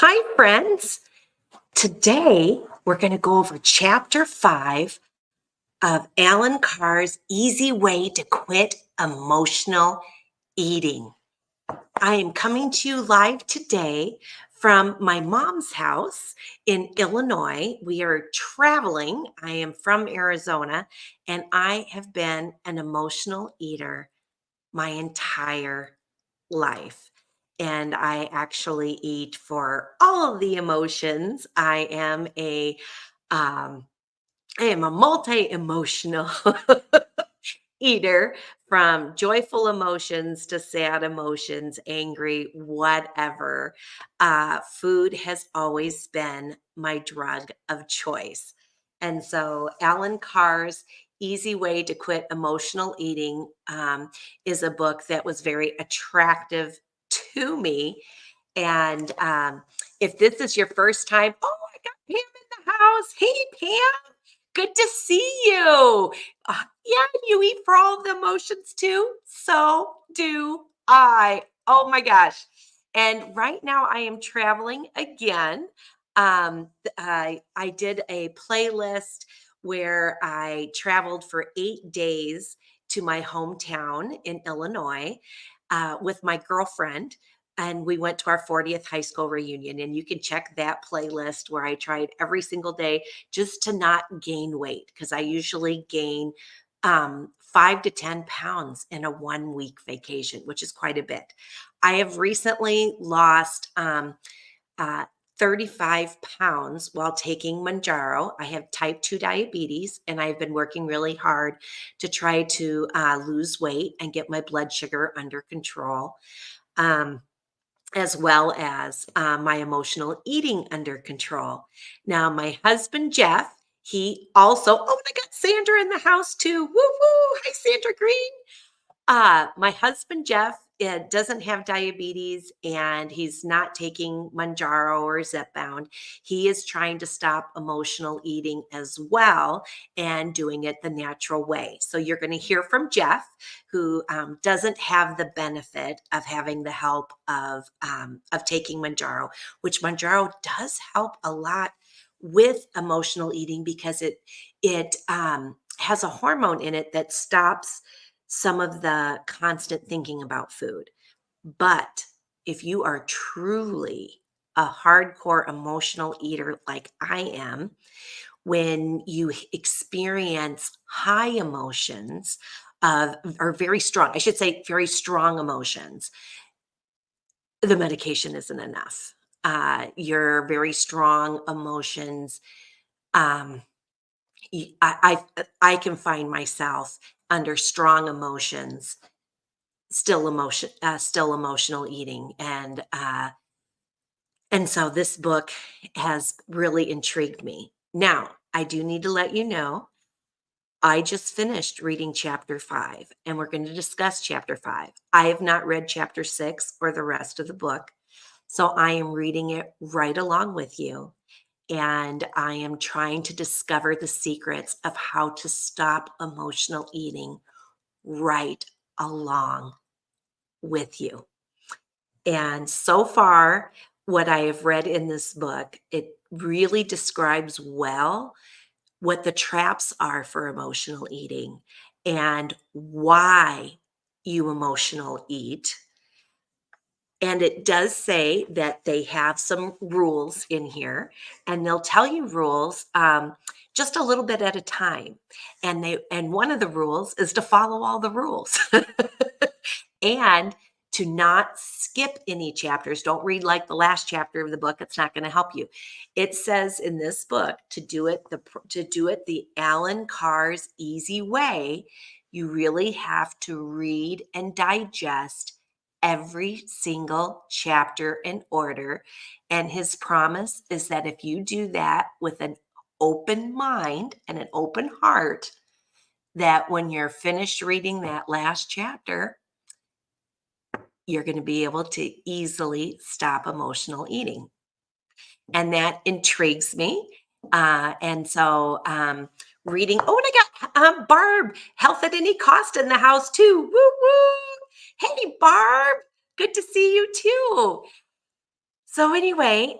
Hi, friends. Today we're going to go over chapter 5 of Alan Carr's Easy Way to Quit Emotional Eating. I am coming to you live today from my mom's house in Illinois. We are traveling. I am from Arizona, and I have been an emotional eater my entire life. And I actually eat for all of the emotions. Um, I am a multi-emotional eater, from joyful emotions to sad emotions, angry, whatever. Food has always been my drug of choice. And so Alan Carr's Easy Way to Quit Emotional Eating is a book that was very attractive to me. And if this is your first time, oh, I got Pam in the house. Hey, Pam, good to see you. Yeah, you eat for all of the emotions too. So do I. Oh my gosh. And right now I am traveling again. I did a playlist where I traveled for 8 days to my hometown in Illinois with my girlfriend. And we went to our 40th high school reunion. And you can check that playlist where I tried every single day just to not gain weight, because I usually gain 5 to 10 pounds in a 1 week vacation, which is quite a bit. I have recently lost uh, 35 pounds while taking Mounjaro. I have type 2 diabetes, and I've been working really hard to try to lose weight and get my blood sugar under control. Um, as well as my emotional eating under control. Now, my husband, Jeff, he also, oh, and I got Sandra in the house too. Woo woo. Hi, Sandra Green. My husband, Jeff, doesn't have diabetes, and he's not taking Mounjaro or zepbound. He is trying to stop emotional eating as well and doing it the natural way. So you're going to hear from Jeff, who doesn't have the benefit of having the help of taking Mounjaro, which Mounjaro does help a lot with emotional eating, because it has a hormone in it that stops some of the constant thinking about food. But if you are truly a hardcore emotional eater like I am, when you experience high emotions of, or very strong, I should say, very strong emotions, the medication isn't enough. Your very strong emotions, um, I can find myself under strong emotions still emotional eating. And so this book has really intrigued me. Now, I do need to let you know, I just finished reading chapter 5, and we're going to discuss chapter 5. I have not read chapter 6 or the rest of the book, so I am reading it right along with you. And I am trying to discover the secrets of how to stop emotional eating right along with you. And so far, what I have read in this book, it really describes well what the traps are for emotional eating and why you emotional eat. And it does say that they have some rules in here, and they'll tell you rules just a little bit at a time. And one of the rules is to follow all the rules. And to not skip any chapters. Don't read like the last chapter of the book. It's not going to help you. It says in this book to do it the Alan Carr's easy way. You really have to read and digest every single chapter in order. And his promise is that if you do that with an open mind and an open heart, that when you're finished reading that last chapter, you're going to be able to easily stop emotional eating. And that intrigues me. And so reading, oh, and I got Barb, Health at Any Cost in the house too. Woo woo. Hey, Barb, good to see you too. So anyway,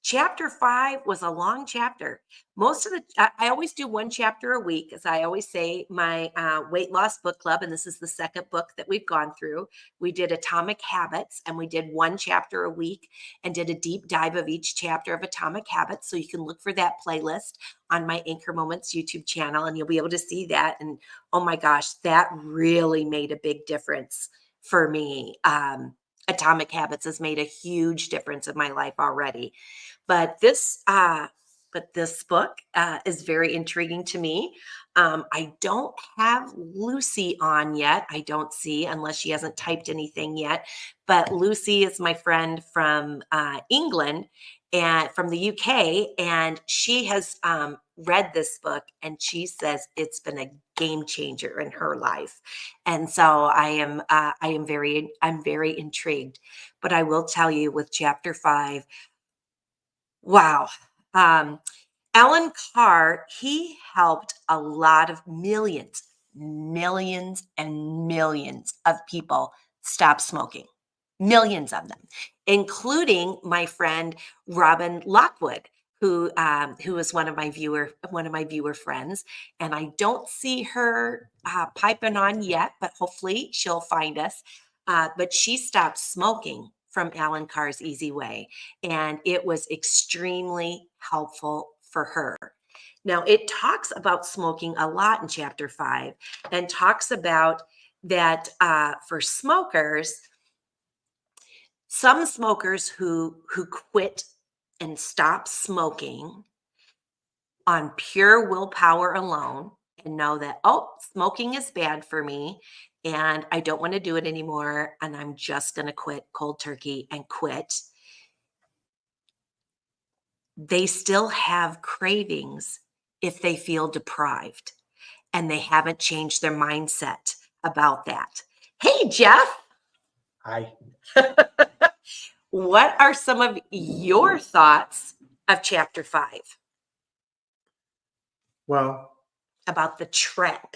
chapter 5 was a long chapter. Most of the I always do one chapter a week, as I always say, my weight loss book club, and this is the second book that we've gone through. We did Atomic Habits, and we did one chapter a week and did a deep dive of each chapter of Atomic Habits. So you can look for that playlist on my Anchor Moments YouTube channel, and you'll be able to see that. And oh my gosh, that really made a big difference for me. Atomic Habits has made a huge difference in my life already. But this book is very intriguing to me. I don't have Lucy on yet. I don't see, unless she hasn't typed anything yet. But Lucy is my friend from England and from the UK, and she has read this book, and she says it's been a game changer in her life. And so I'm very intrigued. But I will tell you, with chapter 5, wow. Um, Alan Carr, he helped a lot of millions and millions of people stop smoking. Millions of them, including my friend Robin Lockwood, who is one of my viewer friends. And I don't see her piping on yet, but hopefully she'll find us. But she stopped smoking from Alan Carr's Easy Way, and it was extremely helpful for her. Now, it talks about smoking a lot in chapter 5, and talks about that for smokers, some smokers who quit and stop smoking on pure willpower alone and know that, oh, smoking is bad for me and I don't want to do it anymore, and I'm just going to quit cold turkey and quit. They still have cravings if they feel deprived, and they haven't changed their mindset about that. Hey, Jeff. Hi. What are some of your thoughts of chapter 5 Well, about the trap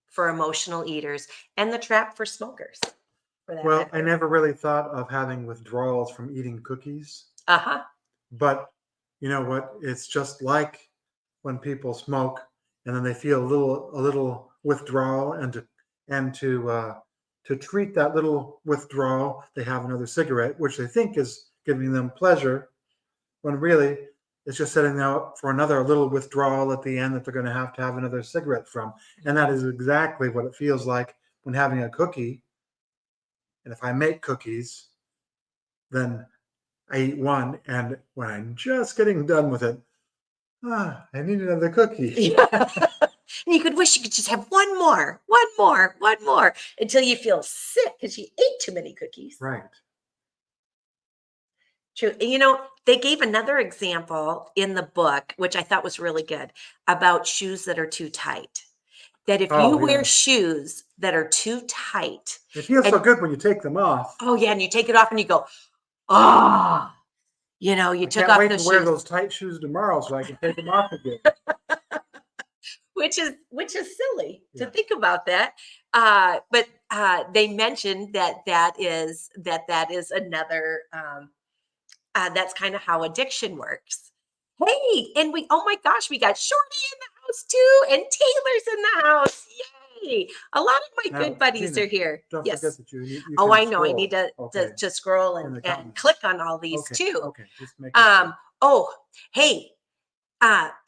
for emotional eaters and the trap for smokers, for that well, I matter? never really thought of having withdrawals from eating cookies, Uh-huh. but you know what? It's just like when people smoke and then they feel a little withdrawal, and to treat that little withdrawal, they have another cigarette, which they think is giving them pleasure, when really it's just setting them up for another little withdrawal at the end that they're going to have another cigarette from. And that is exactly what it feels like when having a cookie. And if I make cookies, then I eat one, and when I'm just getting done with it, I need another cookie. Yeah. And you could wish you could just have one more until you feel sick because you ate too many cookies. Right. True. And they gave another example in the book, which I thought was really good, about shoes that are too tight. That if you Oh, wear yeah. shoes that are too tight, It feels so and good when you take them off. oh yeah, and you take it off and you go, oh, you I took can't off wait to those wear shoes, those tight shoes tomorrow so I can take them off again. which is silly to Yeah. think about that. But they mentioned that is another. That's kind of how addiction works. Hey, and oh my gosh, we got Shorty in the house too, and Taylor's in the house. Yay! A lot of my good Now, buddies Gina, are here. don't forget Yes. that you Oh, can I know. I need scroll. to Okay. scroll In the and comments. click on all these Okay. too. Okay. Just making sure. Oh, hey,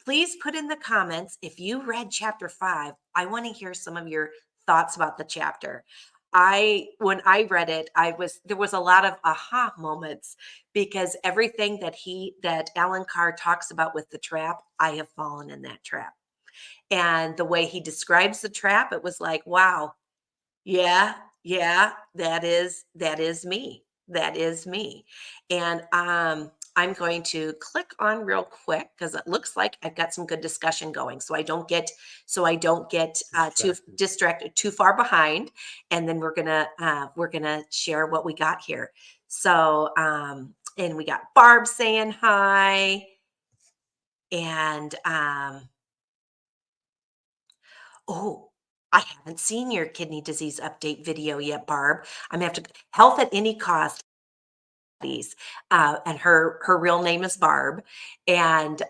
please put in the comments if you read chapter 5. I want to hear some of your thoughts about the chapter. When I read it, there was a lot of aha moments, because everything that Alan Carr talks about with the trap, I have fallen in that trap. And the way he describes the trap, it was like, wow, yeah, yeah, that is me. That is me. And I'm going to click on real quick because it looks like I've got some good discussion going, so I don't get too distracted, too far behind. And then we're gonna share what we got here. So and we got Barb saying hi, and oh, I haven't seen your kidney disease update video yet, Barb. I'm gonna have to health at any cost. and her real name is Barb. And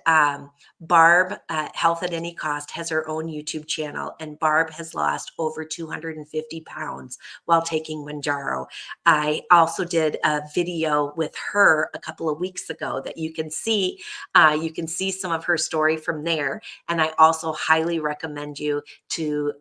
Barb, Health at Any Cost, has her own YouTube channel, and Barb has lost over 250 pounds while taking Mounjaro. I also did a video with her a couple of weeks ago that you can see. You can see some of her story from there, and I also highly recommend you to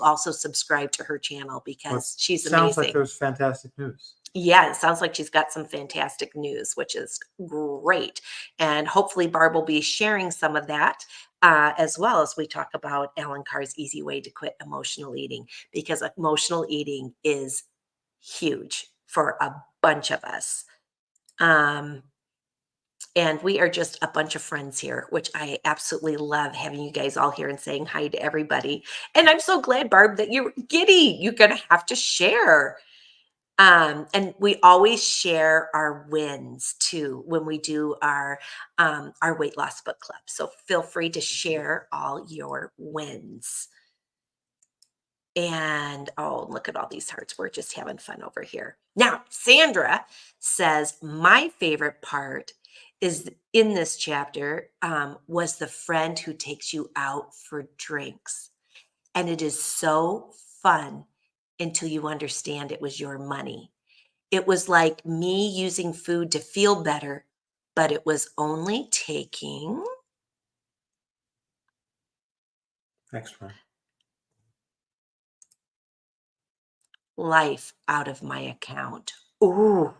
also subscribe to her channel Well, because she's sounds like amazing. there's fantastic news. Yeah, it sounds like she's got some fantastic news, which is great. And hopefully, Barb will be sharing some of that as well as we talk about Alan Carr's easy way to quit emotional eating, because emotional eating is huge for a bunch of us. Um, and we are just a bunch of friends here, which I absolutely love having you guys all here and saying hi to everybody. And I'm so glad, Barb, that you're giddy. You're going to have to share. And we always share our wins too when we do our weight loss book club. So feel free to share all your wins. And oh, look at all these hearts. We're just having fun over here. Now, Sandra says, my favorite part is in this chapter was the friend who takes you out for drinks. And it is so fun until you understand it was your money. It was like me using food to feel better, but it was only taking Next one. life out of my account. Ooh,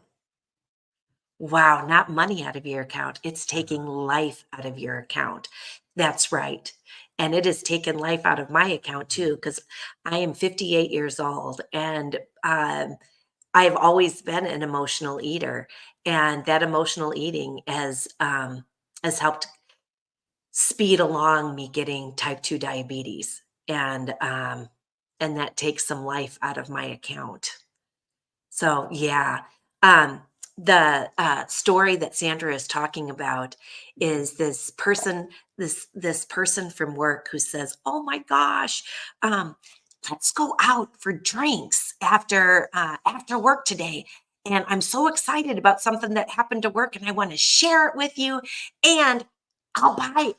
wow, not money out of your account. It's taking life out of your account. That's right. And it has taken life out of my account too, because I am 58 years old and I've always been an emotional eater. And that emotional eating has helped speed along me getting type 2 diabetes. And that takes some life out of my account. So yeah, um, the story that Sandra is talking about is this person from work who says, "Oh my gosh, um, let's go out for drinks after work today." And I'm so excited about something that happened to work, and I want to share it with you. And I'll buy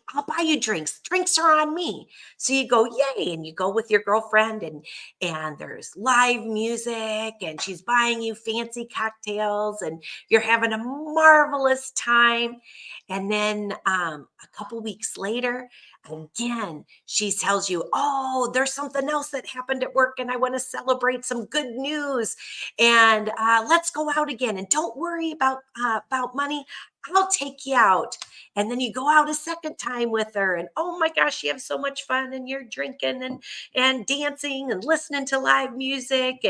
you drinks. Drinks are on me. So you go, yay, and you go with your girlfriend, and there's live music and she's buying you fancy cocktails and you're having a marvelous time. And then a couple weeks later, again, she tells you, oh, there's something else that happened at work and I want to celebrate some good news. And let's go out again. And don't worry about money. I'll take you out. And then you go out a second time with her and oh my gosh, you have so much fun and you're drinking and dancing and listening to live music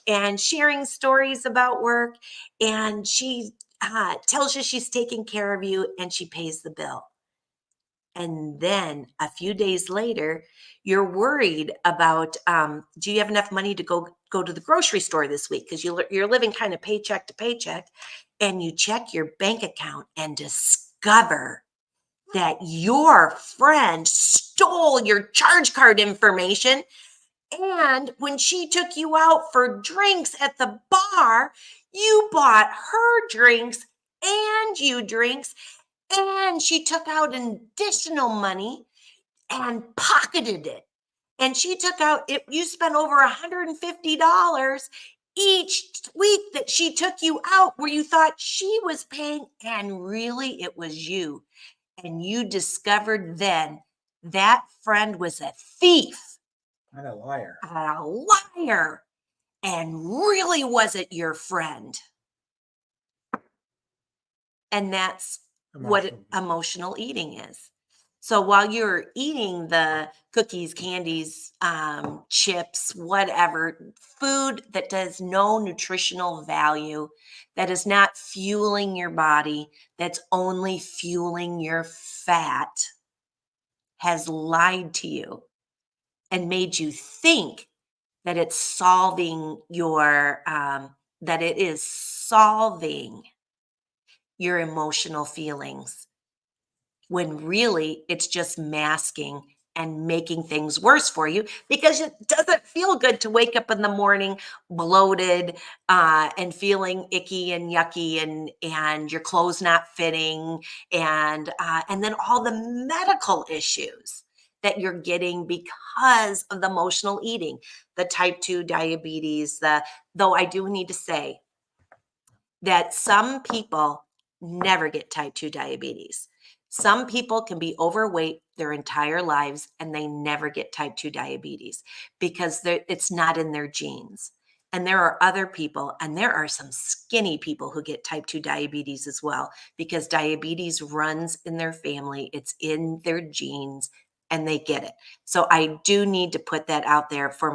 and sharing stories about work. And she tells you she's taking care of you and she pays the bill. And then a few days later, you're worried about do you have enough money to go to the grocery store this week? Because you're living kind of paycheck to paycheck. And you check your bank account and discover that your friend stole your charge card information. And when she took you out for drinks at the bar, you bought her drinks and you drinks, and she took out additional money and pocketed it. And she took out it, you spent over $150 each week that she took you out where you thought she was paying, and really it was you. And you discovered then that friend was a thief And a liar. a liar and really wasn't your friend. And that's what emotional eating is. So while you're eating the cookies, candies, chips, whatever, food that does no nutritional value, that is not fueling your body, that's only fueling your fat, has lied to you and made you think that it's solving that it is solving your emotional feelings when really it's just masking and making things worse for you because it doesn't feel good to wake up in the morning bloated and feeling icky and yucky and your clothes not fitting and then all the medical issues that you're getting because of the emotional eating, the type 2 diabetes, though I do need to say that some people never get type 2 diabetes. Some people can be overweight their entire lives and they never get type 2 diabetes because it's not in their genes. And there are other people, and there are some skinny people who get type 2 diabetes as well because diabetes runs in their family, it's in their genes and they get it. So I do need to put that out there for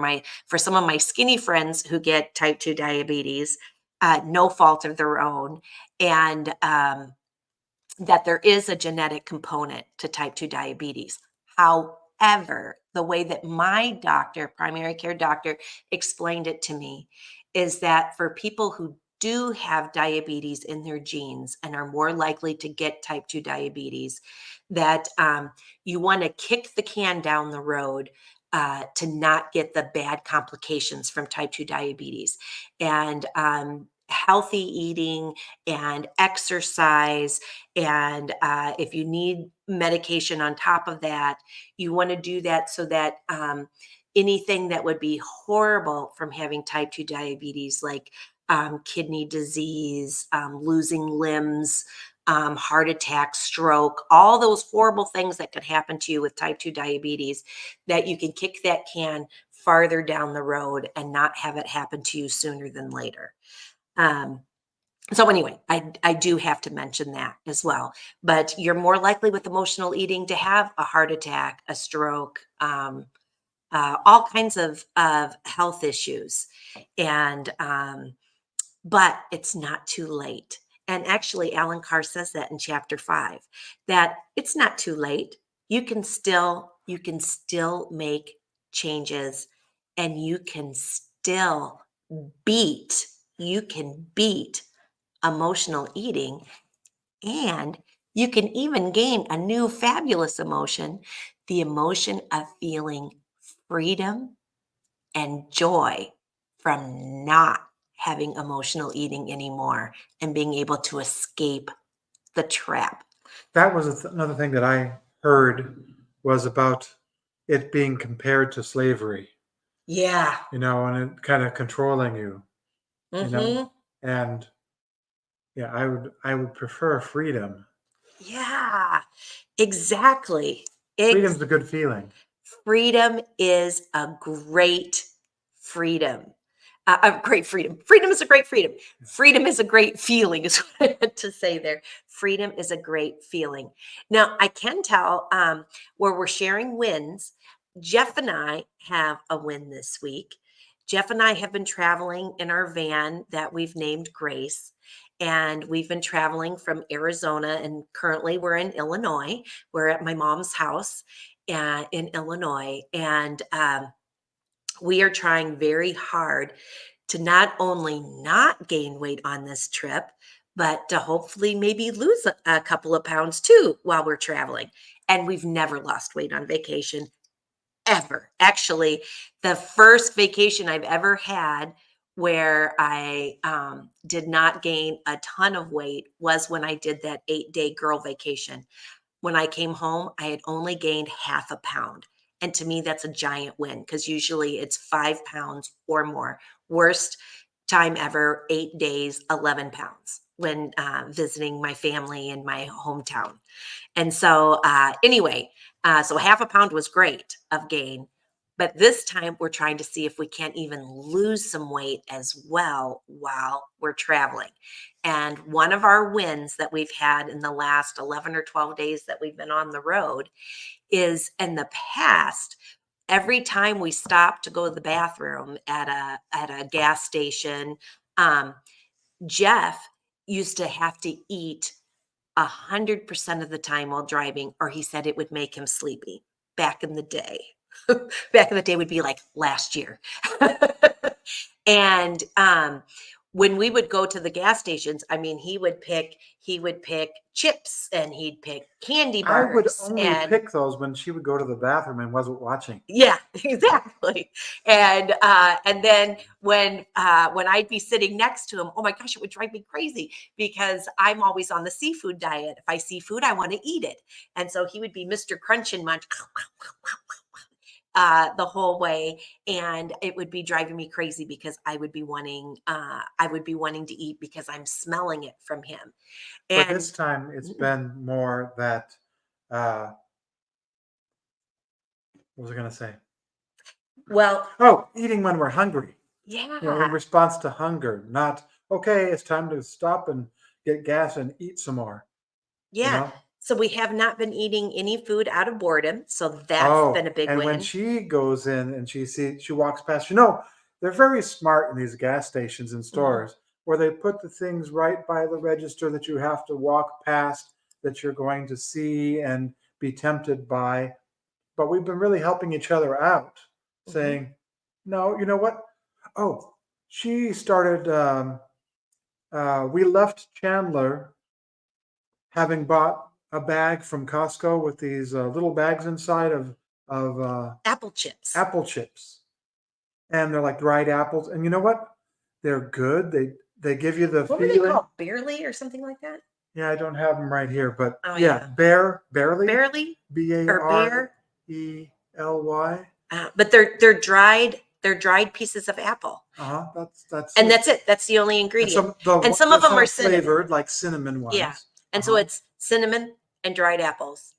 some of my skinny friends who get type 2 diabetes, no fault of their own, and that there is a genetic component to type 2 diabetes. However, the way that my doctor, primary care doctor, explained it to me is that for people who do have diabetes in their genes and are more likely to get type 2 diabetes, that you want to kick the can down the road to not get the bad complications from type 2 diabetes. And healthy eating and exercise and if you need medication on top of that, you want to do that so that anything that would be horrible from having type 2 diabetes, like kidney disease, losing limbs, heart attack, stroke, all those horrible things that could happen to you with type 2 diabetes, that you can kick that can farther down the road and not have it happen to you sooner than later. Um, so anyway, I do have to mention that as well. But you're more likely with emotional eating to have a heart attack, a stroke, all kinds of health issues. And but it's not too late. And actually, Alan Carr says that in chapter 5, that it's not too late. You can still make changes, and beat you can beat emotional eating, and you can even gain a new fabulous emotion, the emotion of feeling freedom and joy from not having emotional eating anymore and being able to escape the trap. That was another thing that I heard was about it being compared to slavery, Yeah. and it kind of controlling you, you know, Mhm. and yeah, I would prefer freedom. Yeah. Exactly. Freedom's a good feeling. Freedom is a great freedom. A great freedom. Freedom is a great freedom. Freedom is a great feeling, is what I meant to say there. Freedom is a great feeling. Now, I can tell where we're sharing wins. Jeff and I have a win this week. Jeff and I have been traveling in our van that we've named Grace. And we've been traveling from Arizona, and currently we're in Illinois. We're at my mom's house in Illinois. And we are trying very hard to not only not gain weight on this trip, but to hopefully maybe lose a couple of pounds too while we're traveling. And we've never lost weight on vacation ever. Actually, the first vacation I've ever had where I did not gain a ton of weight was when I did that 8-day girl vacation. When I came home, I had only gained half a pound. And to me, that's a giant win because usually it's 5 pounds or more. Worst time ever, 8 days, 11 pounds when visiting my family in my hometown. And so, anyway, so half a pound was great of gain. But this time we're trying to see if we can't even lose some weight as well while we're traveling. And one of our wins that we've had in the last 11 or 12 days that we've been on the road is in the past, every time we stopped to go to the bathroom at a gas station, um, Jeff used to have to eat 100% of the time while driving, or he said it would make him sleepy back in the day. Back in the day would be like last year. And when we would go to the gas stations, I mean, he would pick chips and he'd pick candy I would bars only and pick those when she would go to the bathroom and wasn't watching. yeah, exactly. And then when I'd be sitting next to him, oh my gosh, it would drive me crazy because I'm always on the seafood diet. If I see food, I want to eat it. And so he would be Mr. Crunch and Munch the whole way, and it would be driving me crazy because I would be wanting to eat because I'm smelling it from him. For And this time, it's mm, been more that, uh, what was I going to say? well, Oh, eating when we're hungry, in yeah, response to hunger, not, okay, it's time to stop and get gas and eat some more, you yeah. know? So we have not been eating any food out of boredom, so that's Oh, been a big and when win. she goes in and she walks past, they're very smart in these gas stations and Mhm, stores where they put the things right by the register that you have to walk past that you're going to see and be tempted by. But we've been really helping each other out, mhm. saying, no, you know what? Oh, she started, we left Chandler having bought a bag from Costco with these little bags inside of Apple chips. apple chips, and they're like dried apples. And you know what? They're good. They give you the What were they feeling. called? Barely or something like that? Yeah, I don't have them right here, but Oh yeah, yeah, barely, barely B A or R bear. E L Y. But they're dried pieces of apple, That's and it. that's it. That's the only And ingredient. some the And ones some of that them are sound cinnamon. flavored, like cinnamon Yeah, ones. and so it's cinnamon and dried apples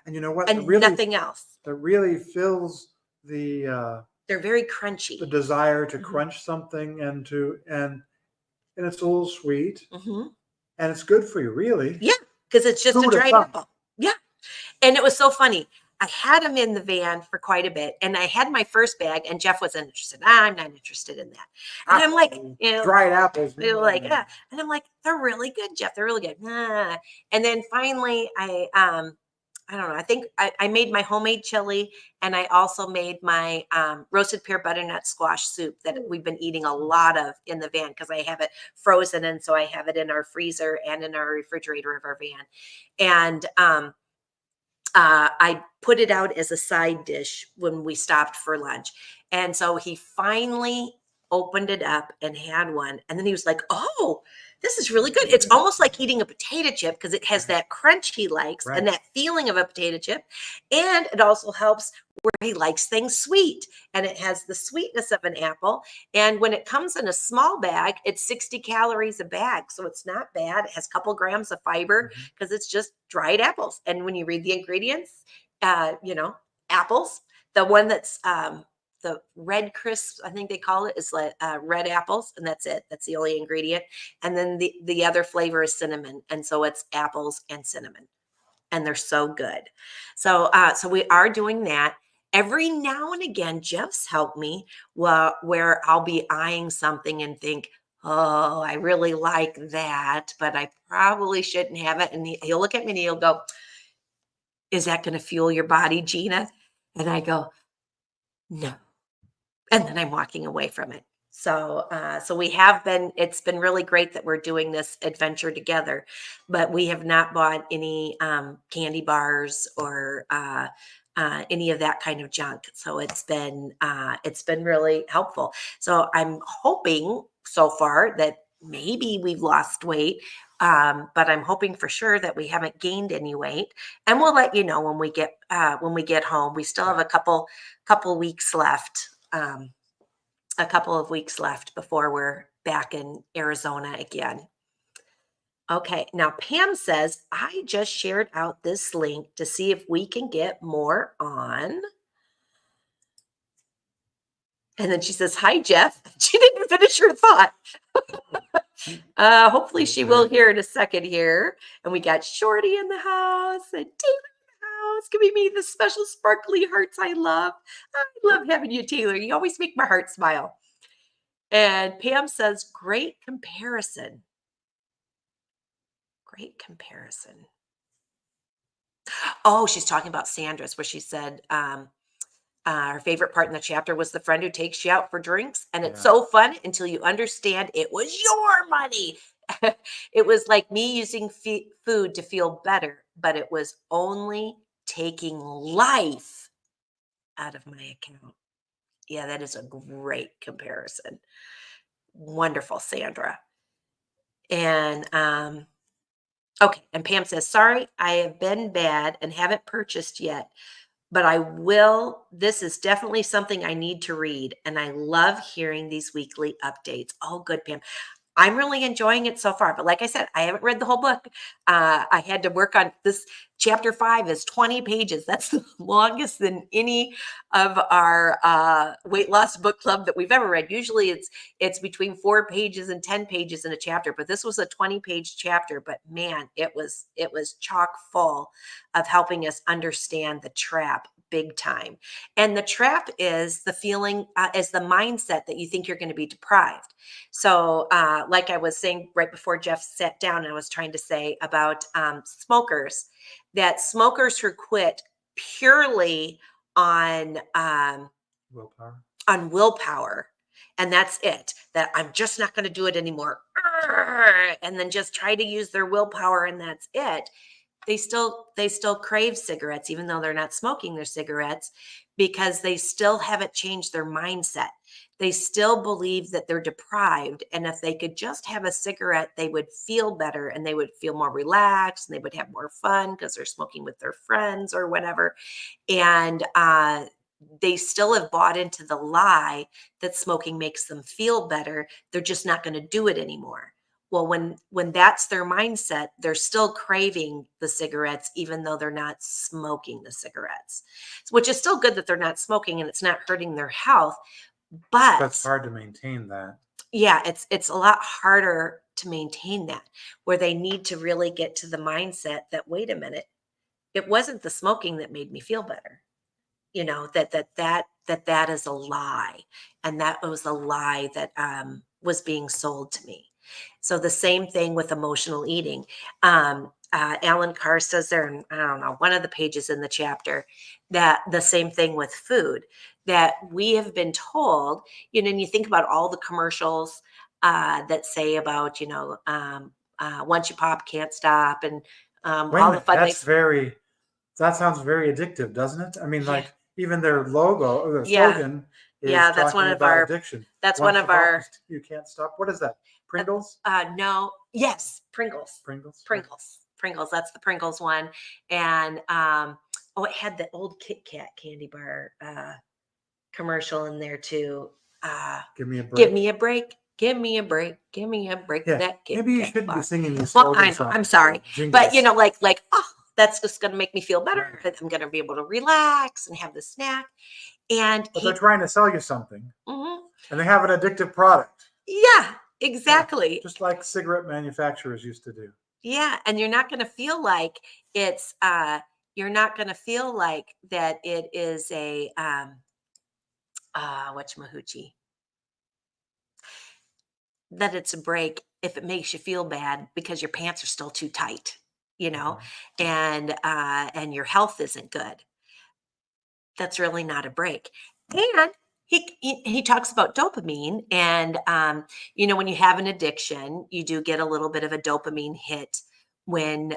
And you know what? and nothing else. That really fills They're very the crunchy. desire to Hmm. crunch something and it's a little sweet Hmm. and it's good for you, really. Yeah, because it's just Who a would have dried thought? apple. Yeah. And it was so funny. I had him in the van for quite a bit, and I had my first bag, and Jeff wasn't interested. I'm not interested in that. And I'm like, Apple, dried apples. and I'm like, they're really good, Jeff. They're really good. Ah. And then finally, I don't know. I think I made my homemade chili, and I also made my roasted pear butternut squash soup that we've been eating a lot of in the van because I have it frozen, and so I have it in our freezer and in our refrigerator of our van. And I put it out as a side dish when we stopped for lunch. And so he finally opened it up and had one. And then he was like, oh, this is really good. It's almost like eating a potato chip because it has Right, that crunch he likes and right. that feeling of a potato chip. And it also helps where he likes things sweet and it has the sweetness of an apple. And when it comes in a small bag, it's 60 calories a bag. So it's not bad. It has a couple grams of fiber Mhm. because it's just dried apples. And when you read the ingredients, apples, the one that's the red crisp, I think they call it, is like red apples, and that's it. That's the only ingredient. And then the other flavor is cinnamon, and so it's apples and cinnamon, and they're so good. So we are doing that. Every now and again, Jeff's helped me where I'll be eyeing something and think, oh, I really like that, but I probably shouldn't have it. And he'll look at me and he'll go, is that going to fuel your body, Gina? And I go, no. And then I'm walking away from it. So we have been. It's been really great that we're doing this adventure together, but we have not bought any candy bars or any of that kind of junk. So it's been really helpful. So I'm hoping so far that maybe we've lost weight, but I'm hoping for sure that we haven't gained any weight. And we'll let you know when we get home. We still have Right. a couple weeks left. A couple of weeks left before we're back in Arizona again. Okay, now Pam says, I just shared out this link to see if we can get more on. And then she says, hi, Jeff. She didn't finish her thought. Hopefully, she will Okay. hear in a second here. And we got Shorty in the house and Taylor in the house, giving me the special sparkly hearts I love. I love having you, Taylor. You always make my heart smile. And Pam says, great comparison. Great comparison. Oh, she's talking about Sandra's, where she said, Her favorite part in the chapter was the friend who takes you out for drinks. And it's Yeah. so fun until you understand it was your money. It was like me using food to feel better, but it was only taking life out of my account. Yeah, that is a great comparison. Wonderful, Sandra. And okay, and Pam says, sorry, I have been bad and haven't purchased yet, but I will. This is definitely something I need to read. And I love hearing these weekly updates. Oh, good, Pam. I'm really enjoying it so far. But like I said, I haven't read the whole book. I had to work on this. Chapter 5 is 20 pages. That's the longest than any of our weight loss book club that we've ever read. Usually it's between 4 pages and 10 pages in a chapter, but this was a 20-page chapter. But man, it was chock full of helping us understand the trap big time. And the trap is the feeling, is the mindset that you think you're going to be deprived. So, like I was saying right before Jeff sat down, I was trying to say about smokers, that smokers who quit purely on Willpower. willpower, and that's it. That I'm just not going to do it anymore, and then just try to use their willpower, and that's it. They still crave cigarettes, even though they're not smoking their cigarettes, because they still haven't changed their mindset. They still believe that they're deprived. And if they could just have a cigarette, they would feel better and they would feel more relaxed and they would have more fun because they're smoking with their friends or whatever. And they still have bought into the lie that smoking makes them feel better. They're just not going to do it anymore. Well, when that's their mindset, they're still craving the cigarettes, even though they're not smoking the cigarettes, which is still good that they're not smoking and it's not hurting their health. But That's hard to maintain that. yeah, it's a lot harder to maintain that, where they need to really get to the mindset that, wait a minute, it wasn't the smoking that made me feel better. That is a lie, and that was a lie that was being sold to me. So the same thing with emotional eating. Alan Carr says there, in, I don't know, one of the pages in the chapter, that the same thing with food, that we have been told, and you think about all the commercials that say about, once you pop, can't stop, and Wait a all the minute, fun that sounds very addictive, doesn't it? I mean, yeah, like even their logo or their yeah, slogan is yeah. talking about addiction. That's one Once of you pop, our, you can't stop. What is that? Pringles? no, yes, Pringles. Pringles? Pringles. That's the Pringles one. And oh, it had the old Kit Kat candy bar commercial in there too. Give me a Give break. me a break. Give me a break. Give me a break. Yeah, That Kit maybe you Kat shouldn't be bar. singing these Well, I slogan know. songs. I'm sorry, but Jingles. like, oh, that's just going to make me feel better. Right. I'm going to be able to relax and have the snack. And But they're trying to sell you something, Mhm. and they have an addictive product. Yeah, Yeah, exactly. just like cigarette manufacturers used to do. Yeah, and you're not going to feel like it's you're not going to feel like that it is a whatchamahoochie, that it's a break if it makes you feel bad because your pants are still too tight, Mhm. and your health isn't good. That's really not a break. And he talks about dopamine, and when you have an addiction, you do get a little bit of a dopamine hit when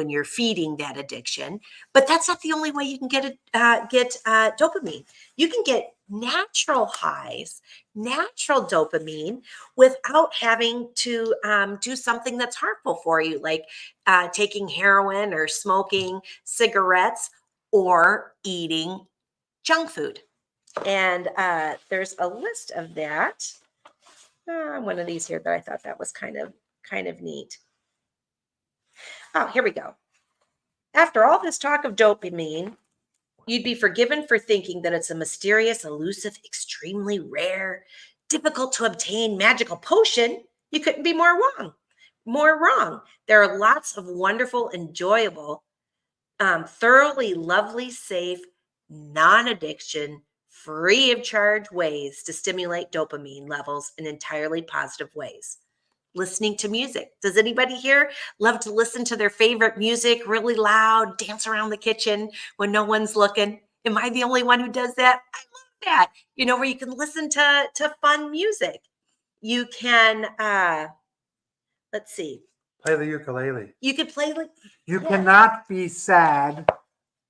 you're feeding that addiction. But that's not the only way you can get dopamine. You can get natural highs, natural dopamine, without having to do something that's harmful for you, like taking heroin or smoking cigarettes or eating junk food. And there's a list of that. One of these here that I thought that was kind of neat. Oh, here we go. After all this talk of dopamine, you'd be forgiven for thinking that it's a mysterious, elusive, extremely rare, difficult to obtain magical potion. You couldn't be more wrong. More wrong. There are lots of wonderful, enjoyable, thoroughly lovely, safe, non addiction, free of charge ways to stimulate dopamine levels in entirely positive ways. Listening to music. Does anybody here love to listen to their favorite music really loud, dance around the kitchen when no one's looking? Am I the only one who does that? I love that. Where you can listen to fun music. You can let's see. Play the ukulele. You could play like You yeah. cannot be sad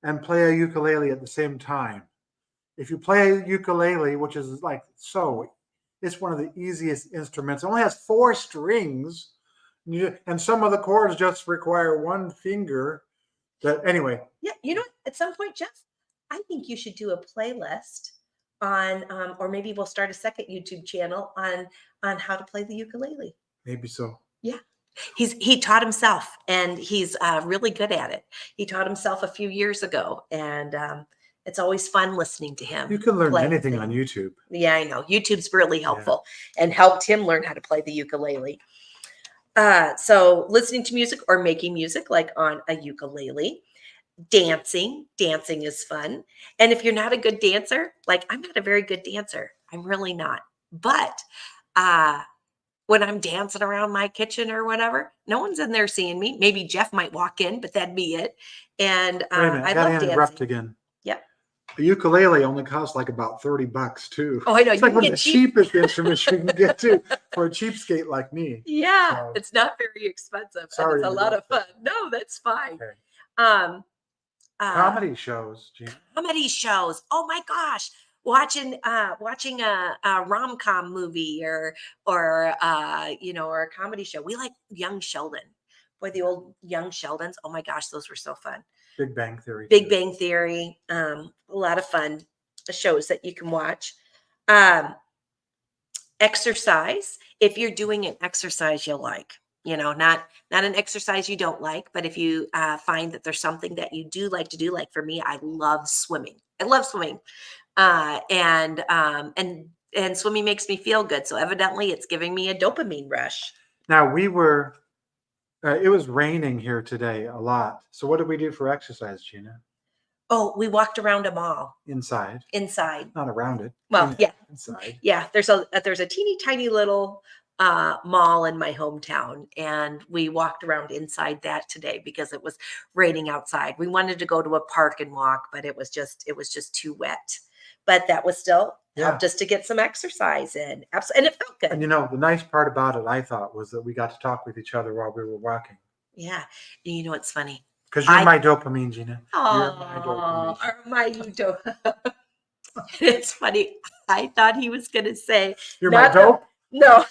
and play a ukulele at the same time. If you play a ukulele, which is like it's one of the easiest instruments. It only has 4 strings, and some of the chords just require one finger. But anyway, Yeah, what? At some point, Jeff, I think you should do a playlist on, or maybe we'll start a second YouTube channel on how to play the ukulele. maybe so. Yeah, he taught himself, and he's really good at it. He taught himself a few years ago, and it's always fun listening to him. You can learn play anything things. on YouTube. Yeah, I know. YouTube's really helpful and helped him learn how to play the ukulele. So listening to music or making music like on a ukulele. Dancing is fun. And if you're not a good dancer, like I'm not a very good dancer, I'm really not. But when I'm dancing around my kitchen or whatever, no one's in there seeing me. Maybe Jeff might walk in, but that'd be it. And Wait a minute, I gotta love interrupt dancing. again. Yep. A ukulele only costs like about $30 too. Oh, I know. It's You like can one of get the cheap. cheapest instruments you can get to for a cheapskate like me. Yeah, So, it's not very expensive, and sorry it's a to lot of interrupt fun. No, that's fine. okay. Um, Comedy shows, Gina. comedy shows. Oh my gosh. Watching a rom-com movie or or a comedy show. We like Young Sheldon. Boy, the old Young Sheldons. Oh my gosh, those were so fun. Big Bang Theory. Big too. Bang Theory. A lot of fun shows that you can watch. Um, exercise. If you're doing an exercise you like, not an exercise you don't like, but if you find that there's something that you do like to do, like for me, I love swimming. I love swimming, and swimming makes me feel good. So evidently, it's giving me a dopamine rush. Now it was raining here today a lot. So what did we do for exercise, Gina? Oh, we walked around a mall Inside, inside. not around it. Well, yeah, inside. yeah. There's a teeny tiny little mall in my hometown, and we walked around inside that today because it was raining outside. We wanted to go to a park and walk, but it was just too wet. But that was still helped us to get some exercise in. And it felt good. And the nice part about it, I thought, was that we got to talk with each other while we were walking. Yeah. And you know what's funny? Because you're my dopamine, Gina. Oh, my you don't. It's funny. I thought he was going to say, you're my dope? No.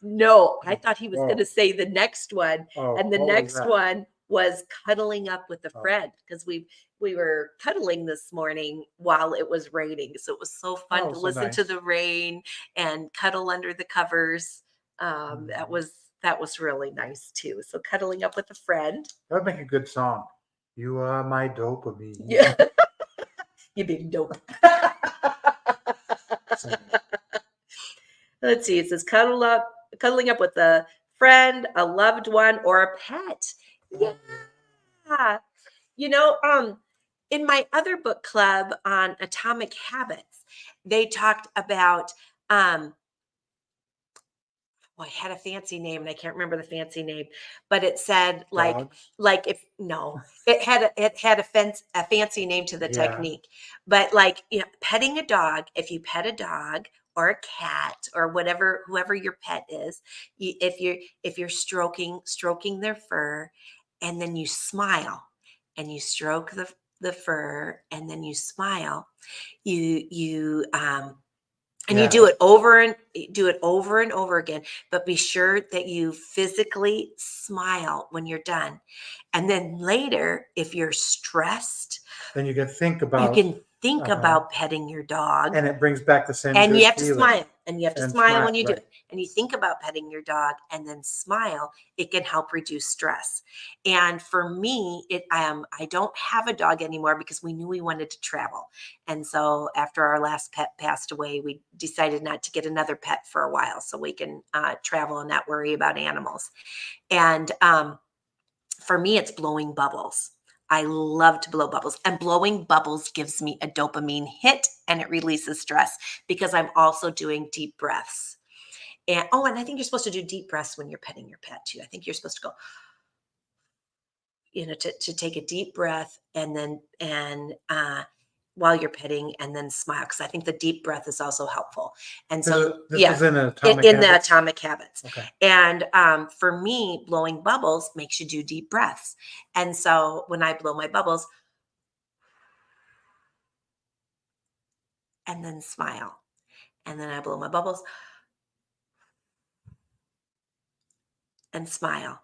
No, I thought he was going to say the next one. And the next one was cuddling up with a friend, because we were cuddling this morning while it was raining. So it was so fun to listen to the rain and cuddle under the covers. That was really nice too. So cuddling up with a friend. That would make a good song. You are my dopamine. Yeah. You big dope. Let's see. It says cuddling up with a friend, a loved one, or a pet. Yeah. In my other book club on atomic habits, they talked about I had a fancy name and I can't remember the fancy name, but it said it had a fancy name to the technique, but petting a dog. If you pet a dog or a cat or whoever your pet is, if you're stroking their fur, and then you smile and you stroke the fur and then you smile, you do it over and over again, but be sure that you physically smile when you're done. And then later, if you're stressed, then you can think about petting your dog. And it brings back the same and you have feeling. to smile. And you have to smile when you do right. it. And you think about petting your dog and then smile. It can help reduce stress. And for me, I don't have a dog anymore because we knew we wanted to travel. And so after our last pet passed away, we decided not to get another pet for a while so we can travel and not worry about animals. And for me, it's blowing bubbles. I love to blow bubbles, and blowing bubbles gives me a dopamine hit and it releases stress because I'm also doing deep breaths. And I think you're supposed to do deep breaths when you're petting your pet too. I think you're supposed to go to take a deep breath and then, while you're petting and then smile. Cause I think the deep breath is also helpful. And so, This yeah, was in Atomic in the Habits? Atomic Habits. Okay. And for me, blowing bubbles makes you do deep breaths. And so when I blow my bubbles and then smile, and then I blow my bubbles and smile.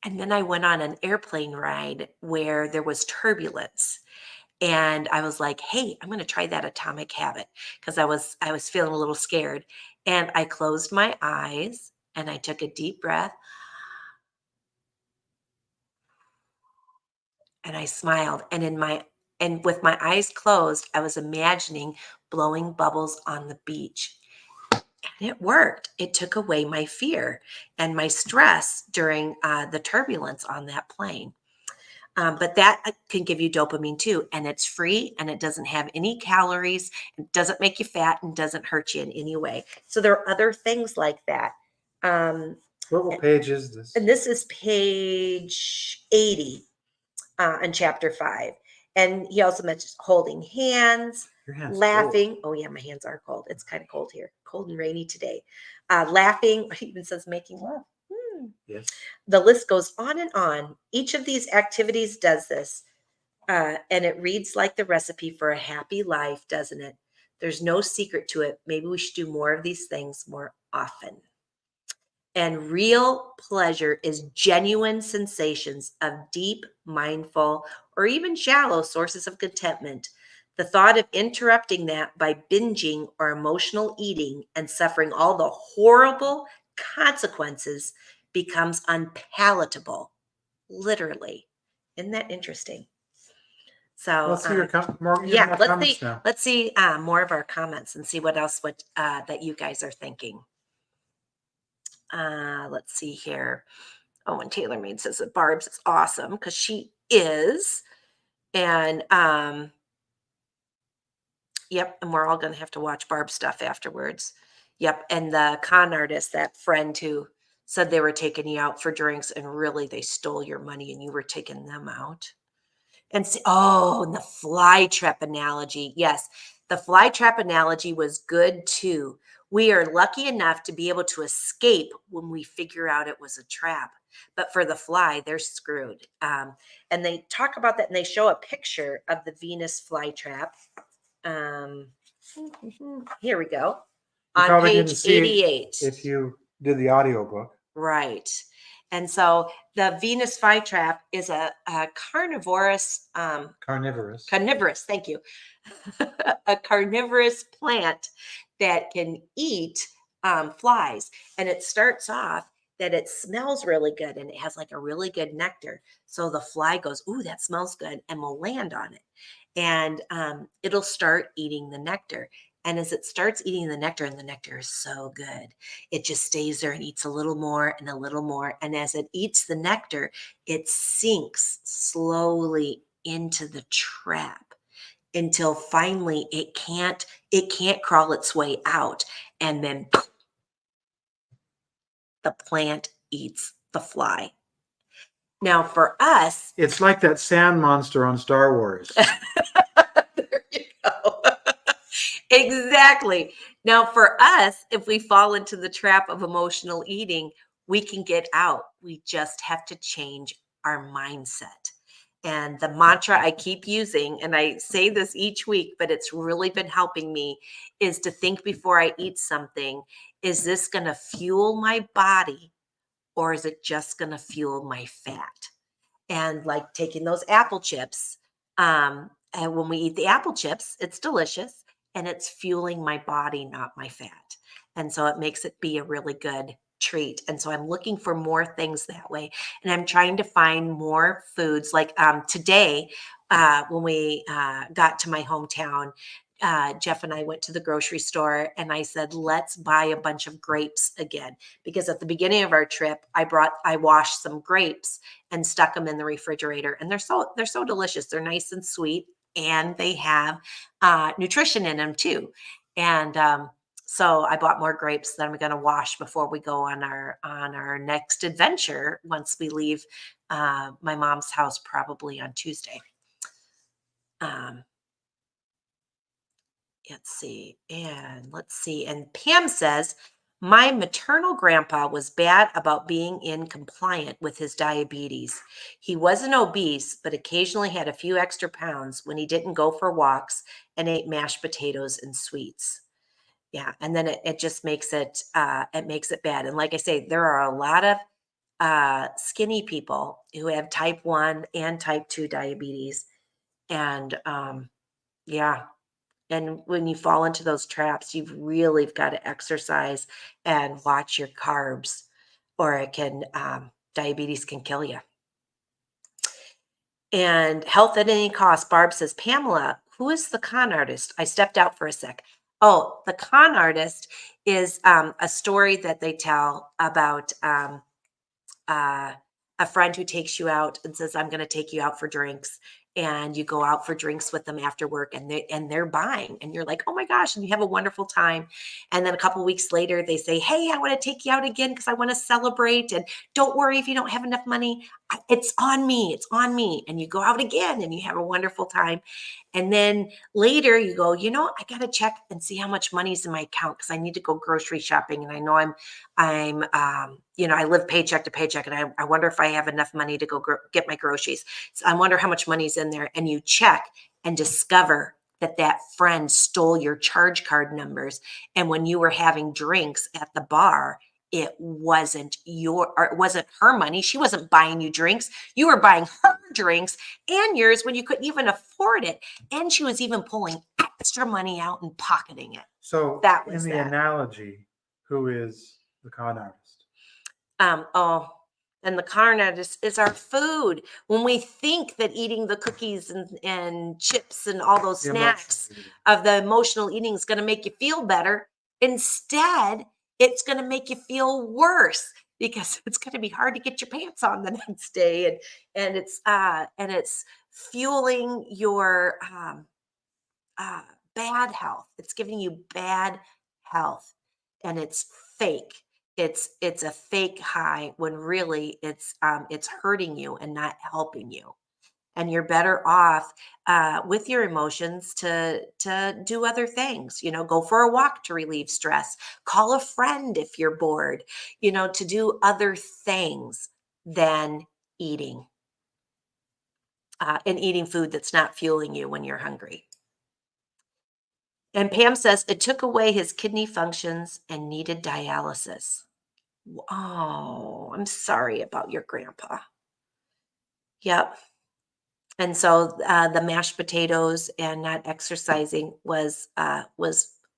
And then I went on an airplane ride where there was turbulence. And I was like, "Hey, I'm going to try that Atomic Habit," because I was feeling a little scared. And I closed my eyes and I took a deep breath and I smiled. And with my eyes closed, I was imagining blowing bubbles on the beach. And it worked. It took away my fear and my stress during the turbulence on that plane. But that can give you dopamine too. And it's free and it doesn't have any calories. It doesn't make you fat and doesn't hurt you in any way. So there are other things like that. Um, What page is this? and this is page 80 in chapter 5. And he also mentions holding hands, Your hand's laughing. Oh, yeah, my hands are cold. It's kind of cold here, cold and rainy today. Laughing, he even says making love. Yes. The list goes on and on. Each of these activities does this. And it reads like the recipe for a happy life, doesn't it? There's no secret to it. Maybe we should do more of these things more often. And real pleasure is genuine sensations of deep, mindful, or even shallow sources of contentment. The thought of interrupting that by binging or emotional eating and suffering all the horrible consequences becomes unpalatable, literally. Isn't that interesting? So, Let's see your more yeah, let's comments see. now. Let's see more of our comments and see what else that you guys are thinking. Let's see here. Oh, and Taylor Made says that Barb's is awesome because she is. And yep, and we're all gonna have to watch Barb's stuff afterwards. Yep, and the con artist, that friend who said they were taking you out for drinks and really they stole your money and you were taking them out. And see, oh, and the fly trap analogy. Yes, the fly trap analogy was good too. We are lucky enough to be able to escape when we figure out it was a trap. But for the fly, they're screwed. And they talk about that and they show a picture of the Venus flytrap. Um, here we go. You On probably page didn't see it 88. if you did the audiobook. Right. And so the Venus flytrap is a carnivorous, carnivorous, thank you, a carnivorous plant that can eat flies. And it starts off that it smells really good and it has like a really good nectar. So the fly goes, "Ooh, that smells good," and will land on it. And it'll start eating the nectar. And as it starts eating the nectar, and the nectar is so good, it just stays there and eats a little more and a little more. And as it eats the nectar, it sinks slowly into the trap until finally it can't crawl its way out. And then the plant eats the fly. Now for us, It's like that sand monster on Star Wars. there you go. Exactly. Now, for us, if we fall into the trap of emotional eating, we can get out. We just have to change our mindset. And the mantra I keep using, and I say this each week, but it's really been helping me, is to think before I eat something, is this going to fuel my body or is it just going to fuel my fat? And like taking those apple chips, and when we eat the apple chips, it's delicious and it's fueling my body, not my fat. And so it makes it be a really good treat. And so I'm looking for more things that way. And I'm trying to find more foods. Like today, when we got to my hometown, Jeff and I went to the grocery store and I said, let's buy a bunch of grapes again. Because at the beginning of our trip, I washed some grapes and stuck them in the refrigerator. And they're so delicious. They're nice and sweet and they have nutrition in them too. And So I bought more grapes that I'm going to wash before we go on our next adventure once we leave my mom's house, probably on Tuesday. Um, let's see. And Pam says, my maternal grandpa was bad about being in compliant with his diabetes. He wasn't obese, but occasionally had a few extra pounds when he didn't go for walks and ate mashed potatoes and sweets. Yeah, and then it just makes it bad. And like I say, there are a lot of skinny people who have type 1 and type 2 diabetes. And yeah, and when you fall into those traps, you've really got to exercise and watch your carbs, or diabetes can kill you. And health at any cost, Barb says, Pamela, who is the con artist? I stepped out for a sec. Oh, the con artist is a story that they tell about uh, a friend who takes you out and says, I'm going to take you out for drinks. And you go out for drinks with them after work, and they're buying, and you're like, oh my gosh, and you have a wonderful time. And then a couple weeks later, they say, hey, I want to take you out again because I want to celebrate. And don't worry if you don't have enough money. It's on me. It's on me. And you go out again and you have a wonderful time. And then later you go, I got to check and see how much money's in my account because I need to go grocery shopping. And I know I live paycheck to paycheck, and I wonder if I have enough money to go get my groceries. So I wonder how much money's in there. And you check and discover that friend stole your charge card numbers. And when you were having drinks at the bar, it wasn't her money. She wasn't buying you drinks. You were buying her drinks and yours when you couldn't even afford it. And she was even pulling extra money out and pocketing it. So That in was the that. analogy, who is the con artist? And the con artist is our food. When we think that eating the cookies and chips and all those The snacks emotional eating. of the emotional eating is going to make you feel better, instead, it's going to make you feel worse because it's going to be hard to get your pants on the next day, and it's fueling your bad health. It's giving you bad health, and it's fake. It's a fake high when really it's hurting you and not helping you. And you're better off with your emotions to do other things. Go for a walk to relieve stress. Call a friend if you're bored. To do other things than eating and eating food that's not fueling you when you're hungry. And Pam says it took away his kidney functions and needed dialysis. Oh, I'm sorry about your grandpa. Yep. And so the mashed potatoes and not exercising was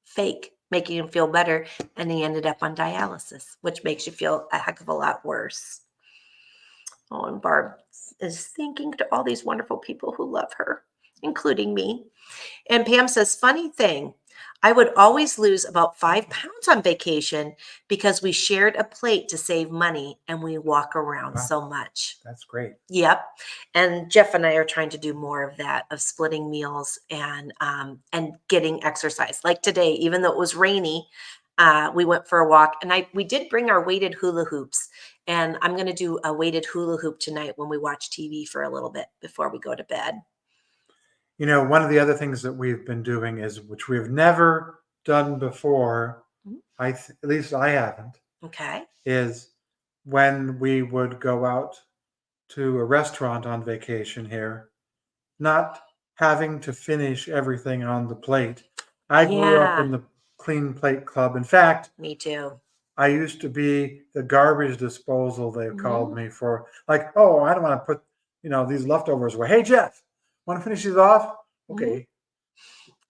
fake, making him feel better, and he ended up on dialysis, which makes you feel a heck of a lot worse. Oh, and Barb is thinking to all these wonderful people who love her, including me. And Pam says, funny thing, I would always lose about 5 pounds on vacation because we shared a plate to save money and we walk around Wow. so much. That's great. Yep. And Jeff and I are trying to do more of that, of splitting meals and getting exercise. Like today, even though it was rainy, we went for a walk, and we did bring our weighted hula hoops. And I'm going to do a weighted hula hoop tonight when we watch TV for a little bit before we go to bed. One of the other things that we've been doing which we've never done before, at least I haven't, Okay. is when we would go out to a restaurant on vacation here, not having to finish everything on the plate. I grew up in the Clean Plate Club. In fact, me too. I used to be the garbage disposal, they've called me, for like, oh, I don't want to put, these leftovers away. Hey, Jeff, want to finish these off? Okay.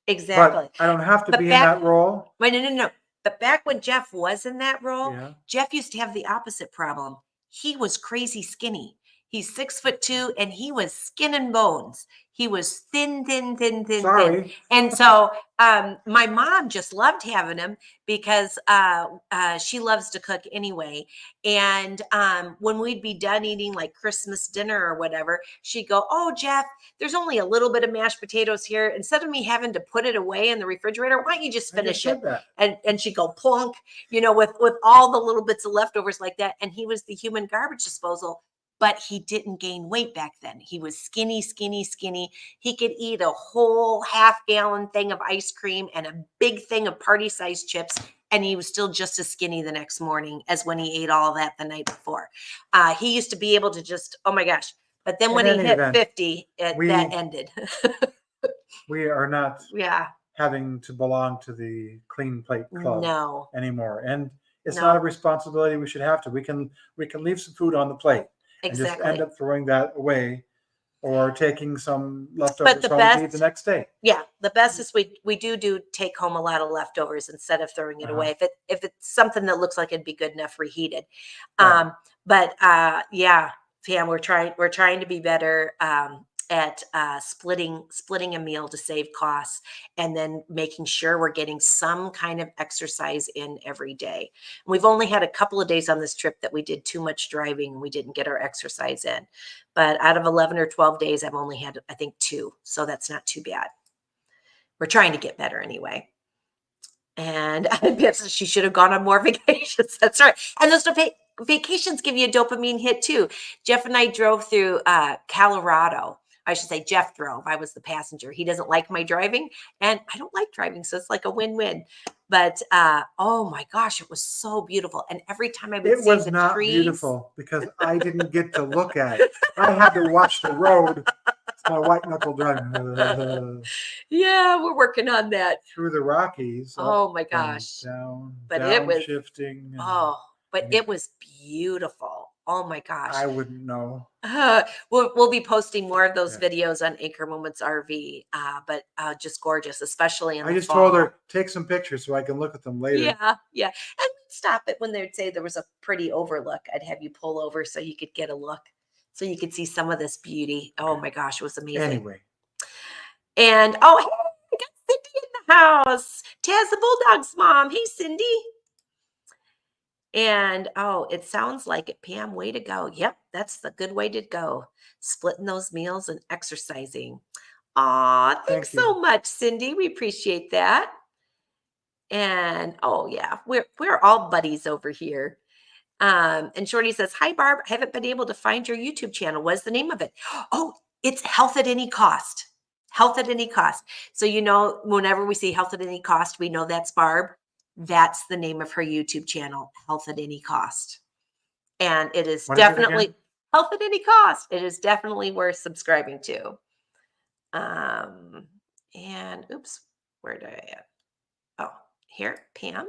Exactly. But I don't have to be in that role. Wait, no. But back when Jeff was in that role, Yeah. Jeff used to have the opposite problem. He was crazy skinny. He's 6'2", and he was skin and bones. He was thin, thin, thin, thin, thin. Sorry. And so my mom just loved having him because she loves to cook anyway. And when we'd be done eating like Christmas dinner or whatever, she'd go, "Oh, Jeff, there's only a little bit of mashed potatoes here. Instead of me having to put it away in the refrigerator, why don't you just finish it?" And she'd go plunk, with all the little bits of leftovers like that. And he was the human garbage disposal. But he didn't gain weight back then. He was skinny, skinny, skinny. He could eat a whole half-gallon thing of ice cream and a big thing of party-sized chips, and he was still just as skinny the next morning as when he ate all of that the night before. He used to be able to just, oh my gosh. But then when he hit 50, that ended. We are not Yeah. having to belong to the clean plate club anymore. And it's not a responsibility we should have to. We can leave some food on the plate. Exactly. And just end up throwing that away or taking some leftovers home to eat the next day. Yeah, the best is we do take home a lot of leftovers instead of throwing it away. If it's something that looks like it'd be good enough reheated. Right. But yeah, Pam, we're trying to be better at splitting a meal to save costs, and then making sure we're getting some kind of exercise in every day. We've only had a couple of days on this trip that we did too much driving and we didn't get our exercise in. But out of 11 or 12 days, I've only had, I think, 2. So that's not too bad. We're trying to get better anyway. And she should have gone on more vacations. That's right. And those vacations give you a dopamine hit too. Jeff and I drove through Colorado. I should say Jeff drove. I was the passenger. He doesn't like my driving, and I don't like driving, so it's like a win-win. But oh my gosh, it was so beautiful. And every time I would see the trees. It was not beautiful because I didn't get to look at it. I had to watch the road. It's my white knuckle driving. Yeah, we're working on that. Through the Rockies. Oh my gosh. Down, it was shifting. It was beautiful. Oh my gosh. I wouldn't know. We'll be posting more of those videos on Anchor Moments RV, but just gorgeous, especially in the fall. I just told her, take some pictures so I can look at them later. Yeah. And stop it when they'd say there was a pretty overlook. I'd have you pull over so you could get a look, so you could see some of this beauty. Oh my gosh, it was amazing. Anyway. And hey, I got Cindy in the house. Taz the Bulldog's mom. Hey, Cindy. And it sounds like it, Pam. Way to go. Yep, that's the good way to go. Splitting those meals and exercising. Aw, thanks so much, Cindy. We appreciate that. And yeah, we're all buddies over here. And Shorty says, "Hi, Barb. I haven't been able to find your YouTube channel. What's the name of it?" Oh, it's Health at Any Cost. Health at Any Cost. So whenever we see Health at Any Cost, we know that's Barb. That's the name of her YouTube channel, Health at Any Cost. And it is definitely Health at Any Cost. It is definitely worth subscribing to. And oops, where did I at? Oh, here, Pam.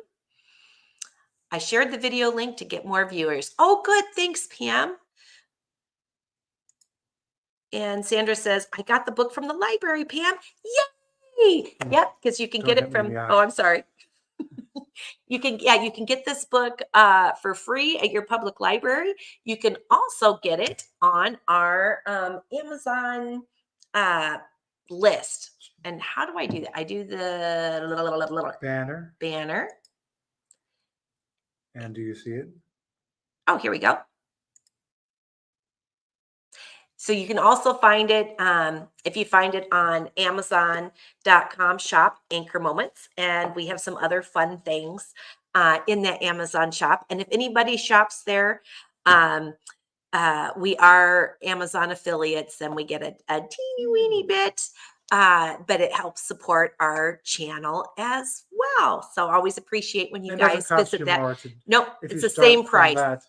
I shared the video link to get more viewers. Oh, good. Thanks, Pam. And Sandra says, I got the book from the library, Pam. Yay! Yep, because you can get it from, I'm sorry. You can get this book for free at your public library. You can also get it on our Amazon list. And how do I do that? I do the banner. And do you see it? Oh, here we go. So you can also find it if you find it on Amazon.com shop, Anchor Moments. And we have some other fun things in that Amazon shop. And if anybody shops there, we are Amazon affiliates, and we get a teeny weeny bit, but it helps support our channel as well. So I always appreciate when you guys visit that. Nope, it's the same price.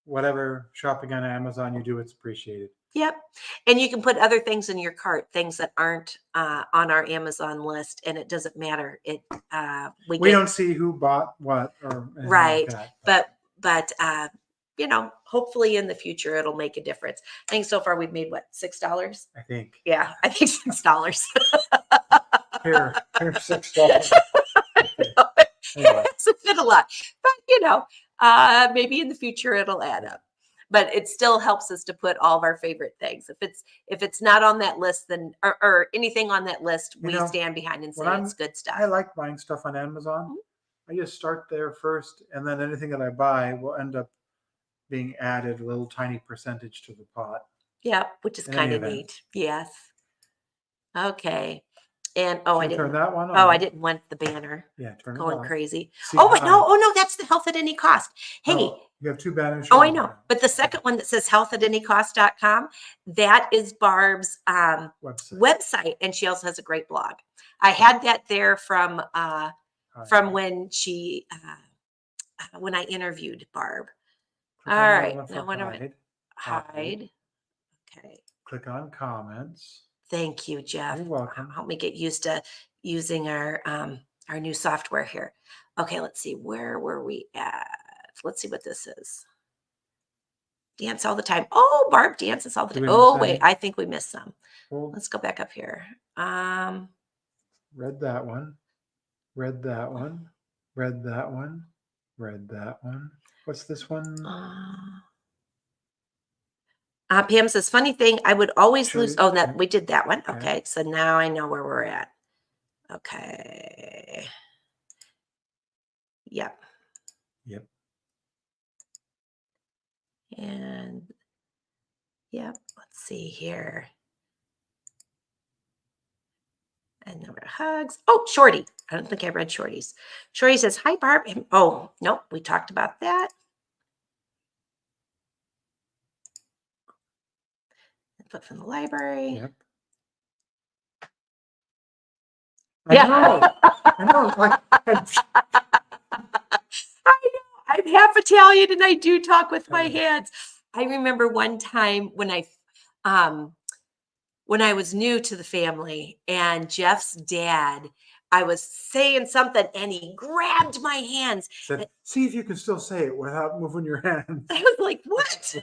Whatever shopping on Amazon you do, it's appreciated. Yep. And you can put other things in your cart, things that aren't on our Amazon list, and it doesn't matter. We don't see who bought what or right. Like that, but hopefully in the future it'll make a difference. I think so far we've made what, $6? I think. Yeah, I think $6. Here's $6. Anyway. It's a lot, but maybe in the future it'll add up. but it still helps us to put all of our favorite things. If it's not on that list, then or anything on that list, we stand behind and say it's good stuff. I like buying stuff on Amazon. I just start there first, and then anything that I buy will end up being added a little tiny percentage to the pot. Yeah, which is kind of neat. Yes. Okay. And I didn't turn that one on. Oh, I didn't want the banner. Yeah, turn it Going off. crazy. See, Oh, wait, no. Oh, no, that's the health at any cost. Hey, no, you have two banners. Oh, I know. But the second one that says healthatanycost.com, that is Barb's website. And she also has a great blog. I had that there from when she when I interviewed Barb. All right. Now what am I? Hide. Okay. Click on comments. Thank you, Jeff. You're welcome. Help me get used to using our new software here. Okay, let's see. Where were we at? Let's see what this is. Dance all the time. Oh, Barb dances all the time. Oh, wait, I think we missed some. Let's go back up here. Read that one. Read that one. Read that one. Read that one. What's this one? Pam says, funny thing, I would always lose. Oh, that we did that one. Okay, so now I know where we're at. Okay. Yep. Yep. And yep, let's see here. And then we're hugs. Oh, Shorty. I don't think I read Shorty's. Shorty says, hi, Barb. Oh, nope, we talked about that. Put from the library. Yep. I know. Like, I know. I'm half Italian and I do talk with my hands. I remember one time when I was new to the family and Jeff's dad, I was saying something and he grabbed my hands. Said, see if you can still say it without moving your hands. I was like, what?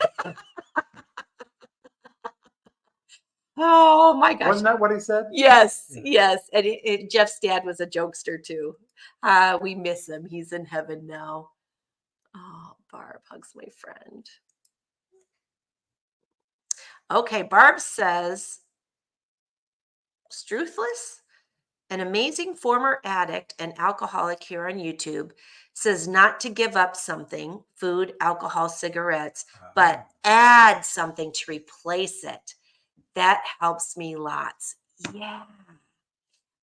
Oh my gosh. Wasn't that what he said? Yes, yes. And Jeff's dad was a jokester too. We miss him. He's in heaven now. Oh, Barb hugs my friend. Okay, Barb says, Struthless, an amazing former addict and alcoholic here on YouTube, says not to give up something, food, alcohol, cigarettes, but add something to replace it. That helps me lots. Yeah.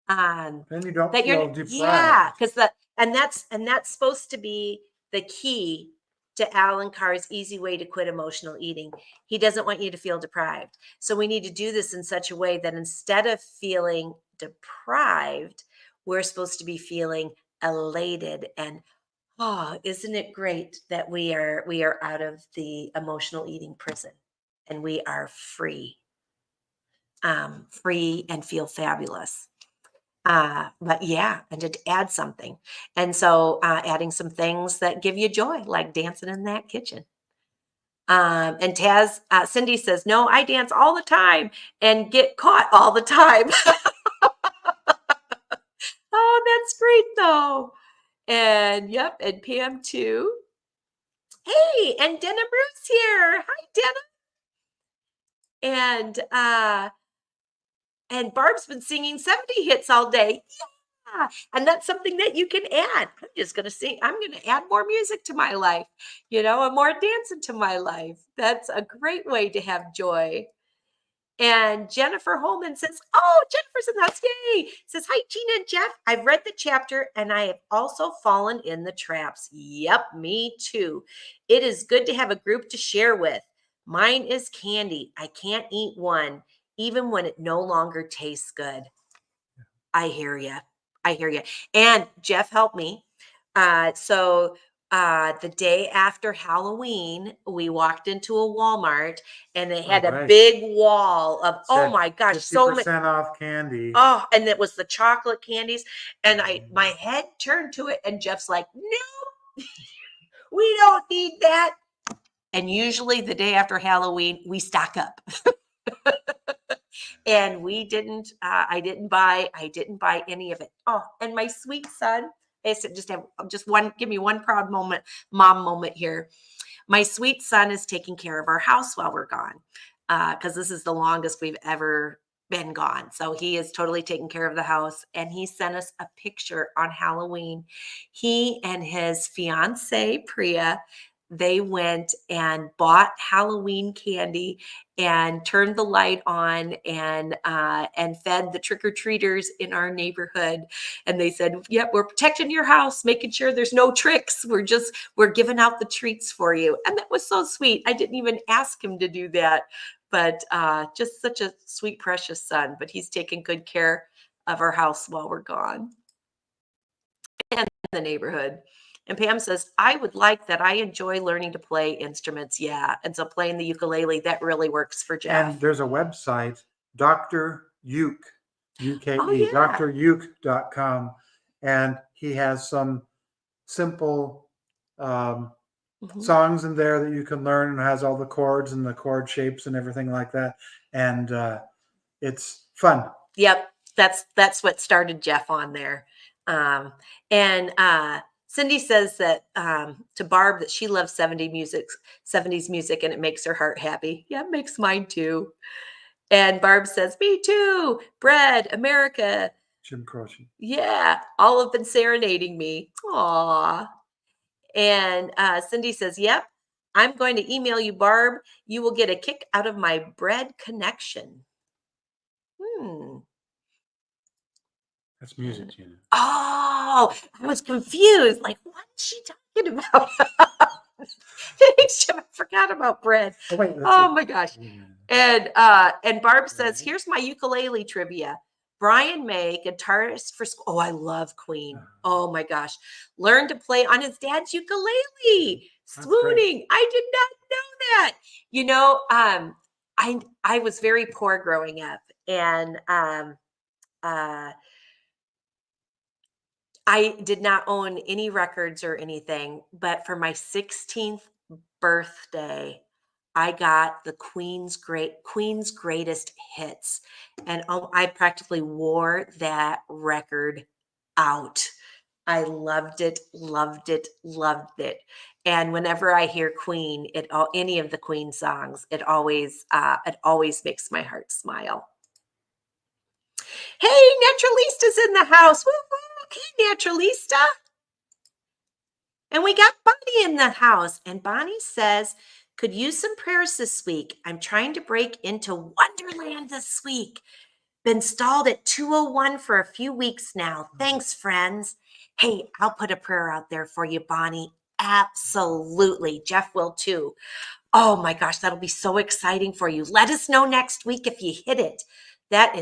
Then you don't feel deprived. Yeah, because that's supposed to be the key to Alan Carr's easy way to quit emotional eating. He doesn't want you to feel deprived. So we need to do this in such a way that instead of feeling deprived, we're supposed to be feeling elated and, oh, isn't it great that we are out of the emotional eating prison and we are free. Free and feel fabulous. But yeah, and to add something. And so adding some things that give you joy, like dancing in that kitchen. And Cindy says, no, I dance all the time and get caught all the time. Oh, that's great though. And yep, and Pam too. Hey, and Denna Bruce here. Hi, Denna. And Barb's been singing 70 hits all day. Yeah. And that's something that you can add. I'm just going to sing. I'm going to add more music to my life, and more dancing to my life. That's a great way to have joy. And Jennifer Holman says, oh, Jennifer's in the house. Yay. Says, hi, Gina and Jeff. I've read the chapter and I have also fallen in the traps. Yep, me too. It is good to have a group to share with. Mine is candy. I can't eat one, even when it no longer tastes good. I hear you. And Jeff helped me. So the day after Halloween, we walked into a Walmart and they had a big wall of, oh my gosh, 50% so much off candy. Oh, and it was the chocolate candies. And my head turned to it and Jeff's like, no, we don't need that. And usually the day after Halloween, we stock up. And we didn't, I didn't buy any of it. Oh, and my sweet son, I said, give me one proud moment, mom moment here. My sweet son is taking care of our house while we're gone, because this is the longest we've ever been gone. So he is totally taking care of the house. And he sent us a picture on Halloween. He and his fiance, Priya, they went and bought Halloween candy and turned the light on and fed the trick-or-treaters in our neighborhood. And they said, yep, we're protecting your house, making sure there's no tricks. We're giving out the treats for you. And that was so sweet. I didn't even ask him to do that, but just such a sweet, precious son. But he's taking good care of our house while we're gone and the neighborhood. And Pam says, I would like that. I enjoy learning to play instruments. Yeah. And so playing the ukulele, that really works for Jeff. And there's a website, Dr. Uke, UKE, Oh, yeah. druke.com. And he has some simple songs in there that you can learn, and has all the chords and the chord shapes and everything like that. And it's fun. Yep. That's what started Jeff on there. Cindy says that to Barb that she loves 70s music and it makes her heart happy. Yeah, it makes mine too. And Barb says, me too. Bread, America. Jim Croce. Yeah, all have been serenading me. Aw. And Cindy says, yep, I'm going to email you, Barb. You will get a kick out of my bread connection. That's music, Gina. Oh, I was confused. Like, what is she talking about? Thanks, Jim. I forgot about bread. Oh, wait, my gosh. And Barb says, here's my ukulele trivia. Brian May, guitarist for school. Oh, I love Queen. Oh my gosh. Learned to play on his dad's ukulele. Swooning. I did not know that. You know, I was very poor growing up, and I did not own any records or anything, but for my 16th birthday, I got the Queen's Greatest Hits, and I practically wore that record out. I loved it, loved it, loved it. And whenever I hear Queen, any of the Queen songs, it always makes my heart smile. Hey, Naturalista's in the house. Woo-hoo. Hey, Naturalista. And we got Bonnie in the house. And Bonnie says, could use some prayers this week. I'm trying to break into Wonderland this week. Been stalled at 201 for a few weeks now. Thanks, friends. Hey, I'll put a prayer out there for you, Bonnie. Absolutely. Jeff will too. Oh my gosh, that'll be so exciting for you. Let us know next week if you hit it. That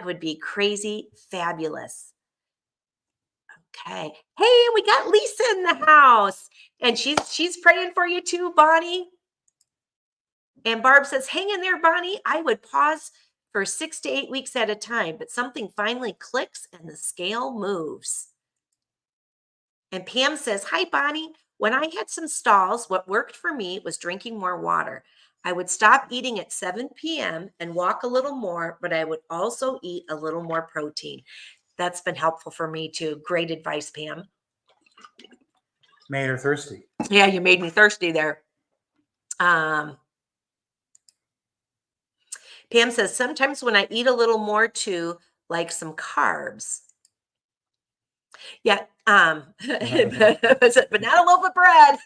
would be crazy fabulous. Okay. Hey, we got Lisa in the house, and she's praying for you too, Bonnie. And Barb says, hang in there, Bonnie. I would pause for 6 to 8 weeks at a time, but something finally clicks and the scale moves. And Pam says, hi, Bonnie. When I had some stalls, what worked for me was drinking more water. I would stop eating at 7 p.m. and walk a little more, but I would also eat a little more protein. That's been helpful for me too. Great advice, Pam. Made her thirsty. Yeah, you made me thirsty there. Pam says, sometimes when I eat a little more too, like some carbs. Yeah, but not a loaf of bread.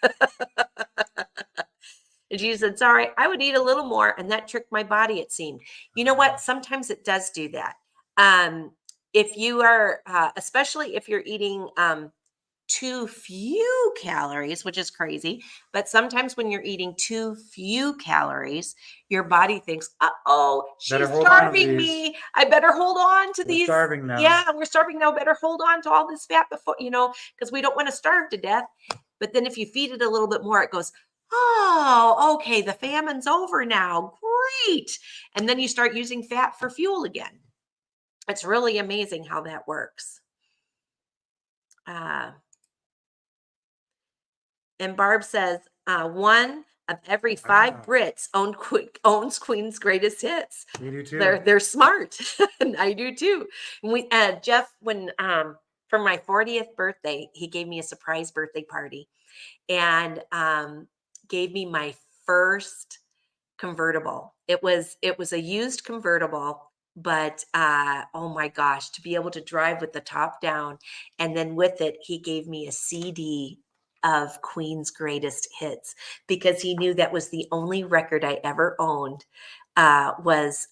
And she said, sorry, I would eat a little more, and that tricked my body, it seemed. You know what? Sometimes it does do that. If you are, especially if you're eating too few calories, which is crazy, but sometimes when you're eating too few calories, your body thinks, uh-oh, she's starving me. I better hold on to these. Starving now. Yeah, we're starving now. Better hold on to all this fat before, because we don't want to starve to death. But then if you feed it a little bit more, it goes, oh, okay, the famine's over now. Great. And then you start using fat for fuel again. It's really amazing how that works. And Barb says, one of every 5 Brits owns Queen's Greatest Hits. We do too. They're smart. And I do too. And Jeff, when for my 40th birthday, he gave me a surprise birthday party and gave me my first convertible. It was a used convertible, but oh my gosh, to be able to drive with the top down, and then with it, he gave me a CD of Queen's greatest hits because he knew that was the only record I ever owned. Was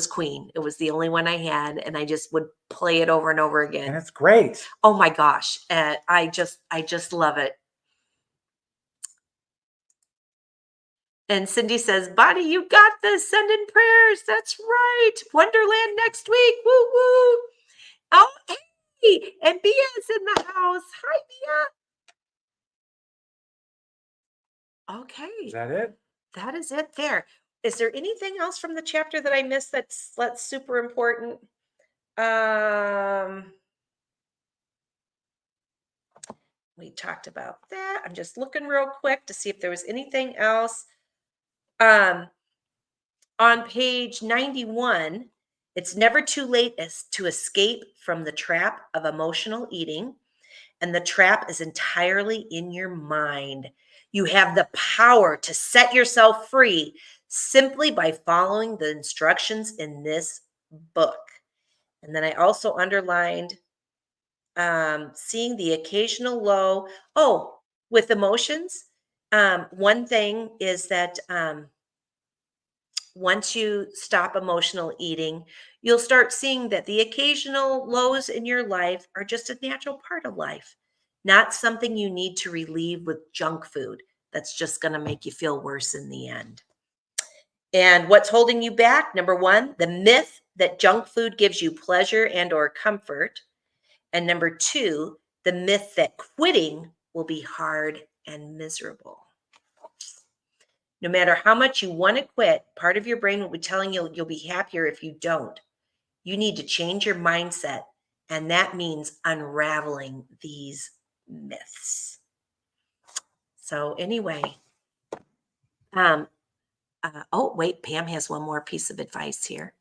Queen. It was the only one I had, and I just would play it over and over And again. it's great. Oh my gosh, I just love it. And Cindy says, Bonnie, you got this. Send in prayers. That's right. Wonderland next week. Woo woo. Oh, hey. And Bia's in the house. Hi, Bia. Okay. Is that it? That is it there. Is there anything else from the chapter that I missed that's super important? We talked about that. I'm just looking real quick to see if there was anything else. On page 91, it's never too late to escape from the trap of emotional eating, and the trap is entirely in your mind. You have the power to set yourself free simply by following the instructions in this book. And then I also underlined seeing the occasional low. Oh, with emotions, one thing is that once you stop emotional eating, you'll start seeing that the occasional lows in your life are just a natural part of life, not something you need to relieve with junk food that's just going to make you feel worse in the end. And what's holding you back? Number one, the myth that junk food gives you pleasure and or comfort. And number two, the myth that quitting will be hard and miserable. No matter how much you want to quit, part of your brain will be telling you you'll be happier if you don't. You need to change your mindset, and that means unraveling these myths. So anyway, oh wait, Pam has one more piece of advice here.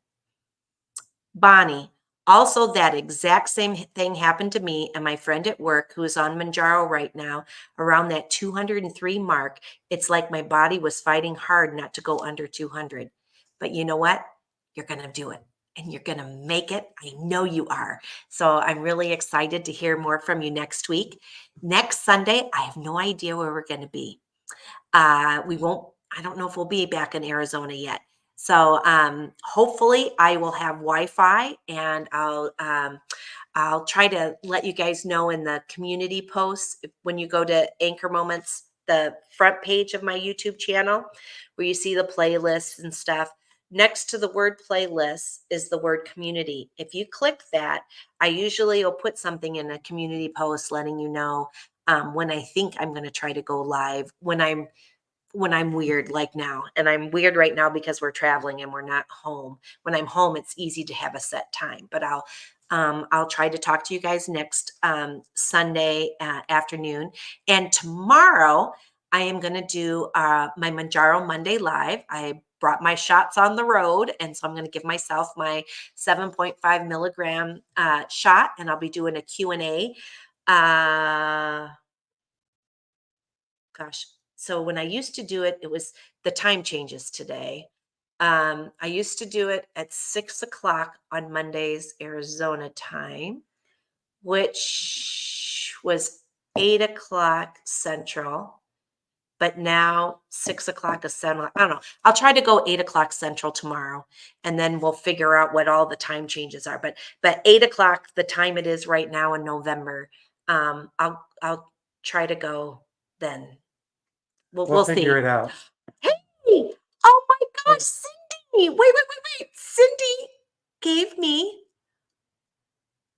Bonnie, also that exact same thing happened to me and my friend at work who is on Mounjaro right now, around that 203 mark. It's like my body was fighting hard not to go under 200. But you know what? You're going to do it and you're going to make it. I know you are. So I'm really excited to hear more from you next week. Next Sunday, I have no idea where we're going to be. We won't, I don't know if we'll be back in Arizona yet. So hopefully I will have Wi-Fi, and I'll try to let you guys know in the community posts when you go to Anchor Moments, the front page of my YouTube channel, where you see the playlists and stuff. Next to the word playlist is the word community. If you click that, I usually will put something in a community post letting you know when I think I'm going to try to go live, when I'm weird like now. And I'm weird right now because we're traveling and we're not home. When I'm home, it's easy to have a set time, but I'll try to talk to you guys next Sunday afternoon. And tomorrow I am going to do my Mounjaro Monday live. I brought my shots on the road, and so I'm going to give myself my 7.5 milligram shot, and I'll be doing a Q&A. Gosh, so when I used to do it, it was the time changes today. I used to do it at 6 o'clock on Mondays, Arizona time, which was 8 o'clock Central. But now 6 o'clock is Central. I don't know. I'll try to go 8 o'clock Central tomorrow, and then we'll figure out what all the time changes are. But 8 o'clock, the time it is right now in November, I'll try to go then. We'll see. Figure it out. Hey, oh my gosh, Cindy. Wait. Cindy gave me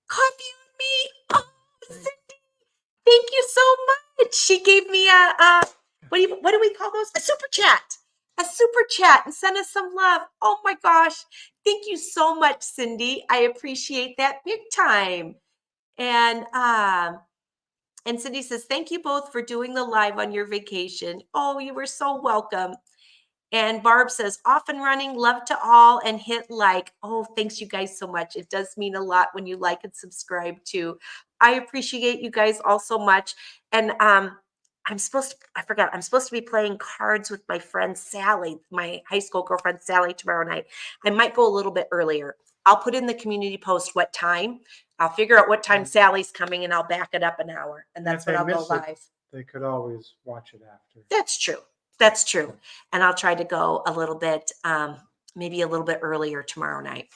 coffee with me. Oh, Cindy, thank you so much. She gave me a what do we call those? A super chat. A super chat, and sent us some love. Oh my gosh. Thank you so much, Cindy. I appreciate that big time. And Cindy says, thank you both for doing the live on your vacation. Oh, you were so welcome. And Barb says, off and running, love to all, and hit like. Oh, thanks you guys so much. It does mean a lot when you like and subscribe too. I appreciate you guys all so much. And I forgot, I'm supposed to be playing cards with my friend Sally, my high school girlfriend Sally, tomorrow night. I might go a little bit earlier. I'll put in the community post what time. I'll figure out what time Sally's coming and I'll back it up an hour. And And that's if when they I'll go miss it, live. they could always watch it after. That's true. That's true. And I'll try to go a little bit, maybe a little bit earlier tomorrow night.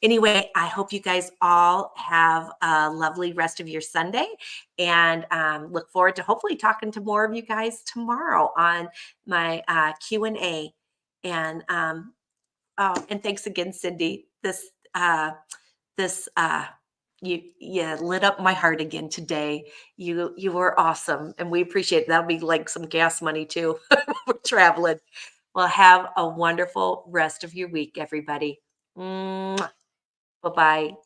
Anyway, I hope you guys all have a lovely rest of your Sunday, and look forward to hopefully talking to more of you guys tomorrow on my Q&A. And oh, and thanks again, Cindy. This you lit up my heart again today. You were awesome, and we appreciate it. That'll be like some gas money too. We're traveling. Well, have a wonderful rest of your week, everybody. Bye bye.